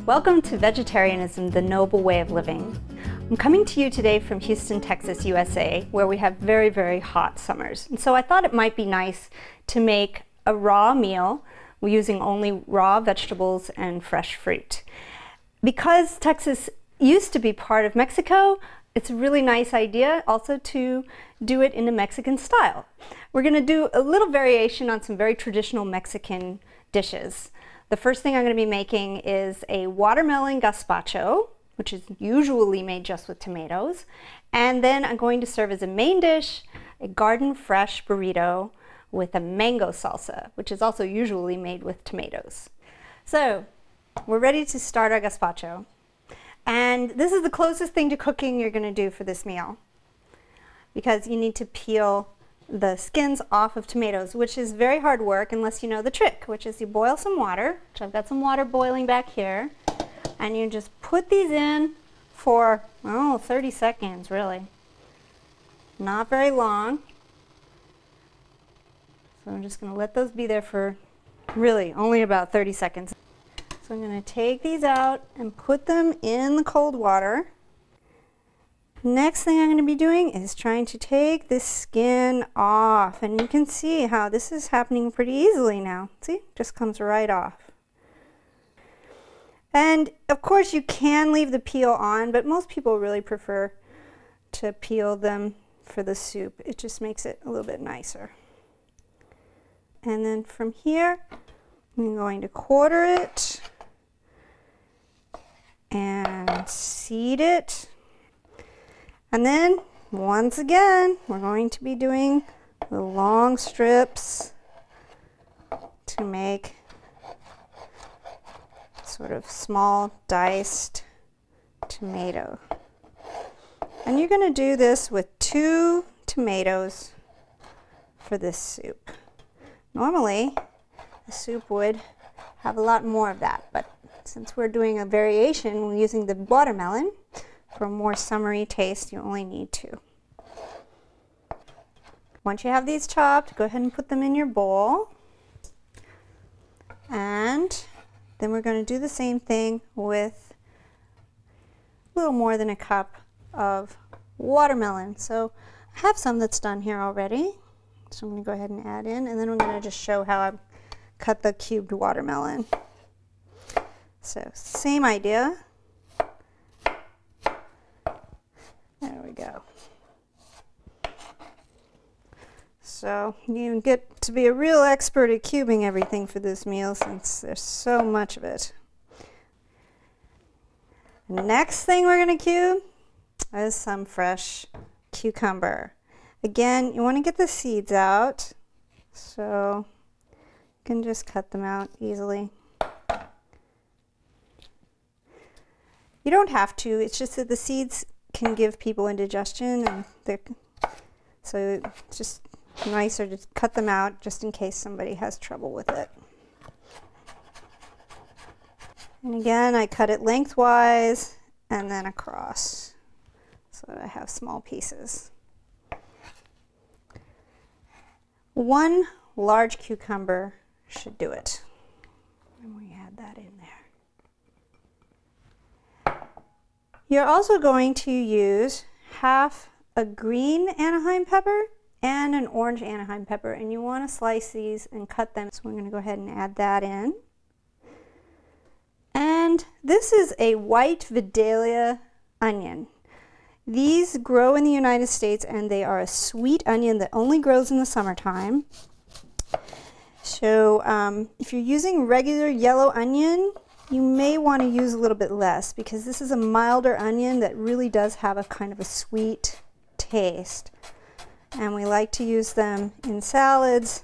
Welcome to Vegetarianism, the Noble Way of Living. I'm coming to you today from Houston, Texas, USA, where we have very, very hot summers. And so I thought it might be nice to make a raw meal using only raw vegetables and fresh fruit. Because Texas used to be part of Mexico, it's a really nice idea also to do it in a Mexican style. We're going to do a little variation on some very traditional Mexican dishes. The first thing I'm going to be making is a watermelon gazpacho, which is usually made just with tomatoes. And then I'm going to serve as a main dish a garden fresh burrito with a mango salsa, which is also usually made with tomatoes. So we're ready to start our gazpacho. And this is the closest thing to cooking you're going to do for this meal, because you need to peel the skins off of tomatoes, which is very hard work unless you know the trick, which is you boil some water, which I've got some water boiling back here, and you just put these in for, 30 seconds really. Not very long. So I'm just going to let those be there for really only about 30 seconds. So I'm going to take these out and put them in the cold water. Next thing I'm going to be doing is trying to take this skin off, and you can see how this is happening pretty easily now. See, just comes right off. And of course you can leave the peel on, but most people really prefer to peel them for the soup. It just makes it a little bit nicer. And then from here I'm going to quarter it and seed it. And then, once again, we're going to be doing the long strips to make sort of small diced tomato. And you're going to do this with 2 tomatoes for this soup. Normally, the soup would have a lot more of that, but since we're doing a variation, we're using the watermelon. For a more summery taste, you only need 2. Once you have these chopped, go ahead and put them in your bowl. And then we're going to do the same thing with a little more than a cup of watermelon. So I have some that's done here already. So I'm going to go ahead and add in, and then I'm going to just show how I cut the cubed watermelon. So same idea. There we go. So you get to be a real expert at cubing everything for this meal since there's so much of it. Next thing we're going to cube is some fresh cucumber. Again, you want to get the seeds out, so you can just cut them out easily. You don't have to, it's just that the seeds can give people indigestion, and so it's just nicer to cut them out just in case somebody has trouble with it. And again, I cut it lengthwise and then across so that I have small pieces. 1 large cucumber should do it. And we add that in there. You're also going to use half a green Anaheim pepper and an orange Anaheim pepper, and you want to slice these and cut them. So we're going to go ahead and add that in. And this is a white Vidalia onion. These grow in the United States, and they are a sweet onion that only grows in the summertime. So if you're using regular yellow onion, you may want to use a little bit less, because this is a milder onion that really does have a kind of a sweet taste. And we like to use them in salads.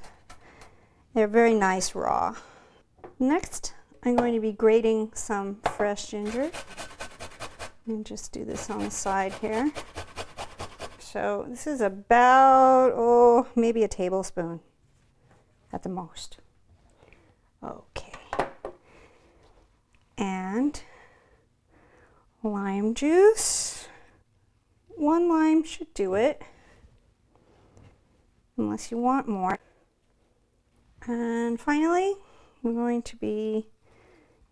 They're very nice raw. Next, I'm going to be grating some fresh ginger. And just do this on the side here. So this is about, maybe a tablespoon at the most. Okay. And lime juice. 1 lime should do it, unless you want more. And finally, we're going to be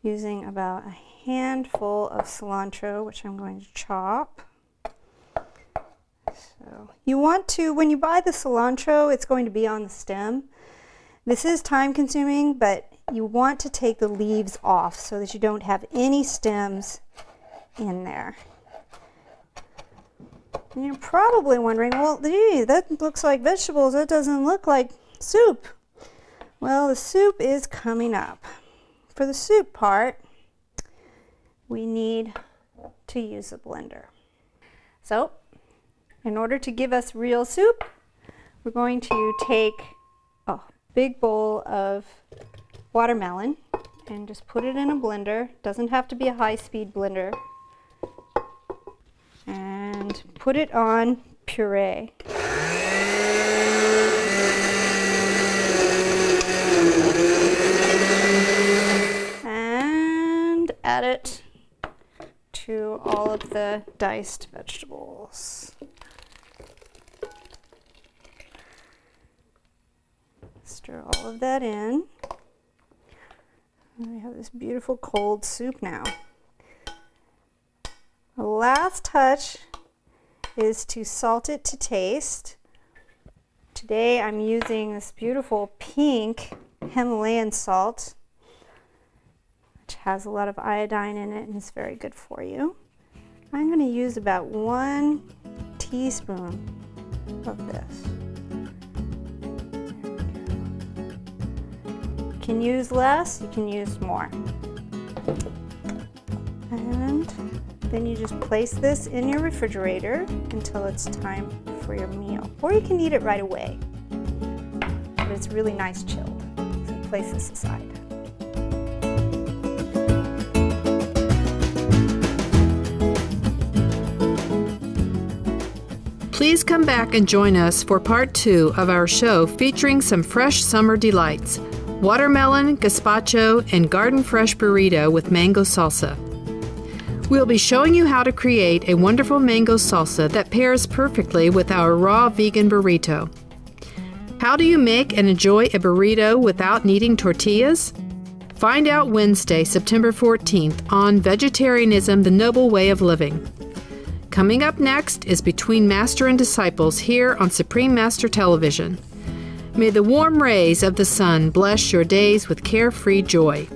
using about a handful of cilantro, which I'm going to chop. So you want to, when you buy the cilantro, it's going to be on the stem. This is time consuming, but you want to take the leaves off so that you don't have any stems in there. And you're probably wondering, well, gee, that looks like vegetables. That doesn't look like soup. Well, the soup is coming up. For the soup part, we need to use a blender. So, in order to give us real soup, we're going to take a big bowl of watermelon and just put it in a blender. Doesn't have to be a high-speed blender. And put it on puree. And add it to all of the diced vegetables. Stir all of that in. And we have this beautiful cold soup now. The last touch is to salt it to taste. Today I'm using this beautiful pink Himalayan salt, which has a lot of iodine in it and is very good for you. I'm going to use about 1 teaspoon of this. You can use less, you can use more. And then you just place this in your refrigerator until it's time for your meal. Or you can eat it right away. But it's really nice chilled. So place this aside. Please come back and join us for part 2 of our show featuring some fresh summer delights: watermelon, gazpacho, and garden fresh burrito with mango salsa. We'll be showing you how to create a wonderful mango salsa that pairs perfectly with our raw vegan burrito. How do you make and enjoy a burrito without needing tortillas? Find out Wednesday, September 14th on Vegetarianism, the Noble Way of Living. Coming up next is Between Master and Disciples here on Supreme Master Television. May the warm rays of the sun bless your days with carefree joy.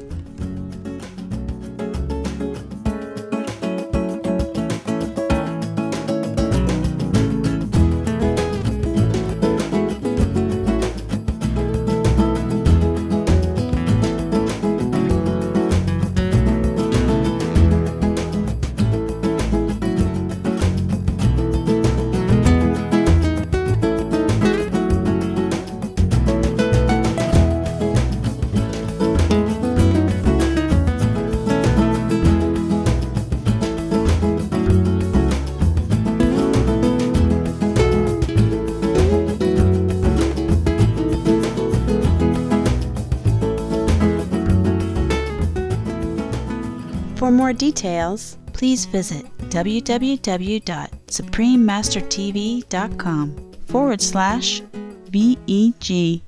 For more details, please visit www.suprememastertv.com/VEG.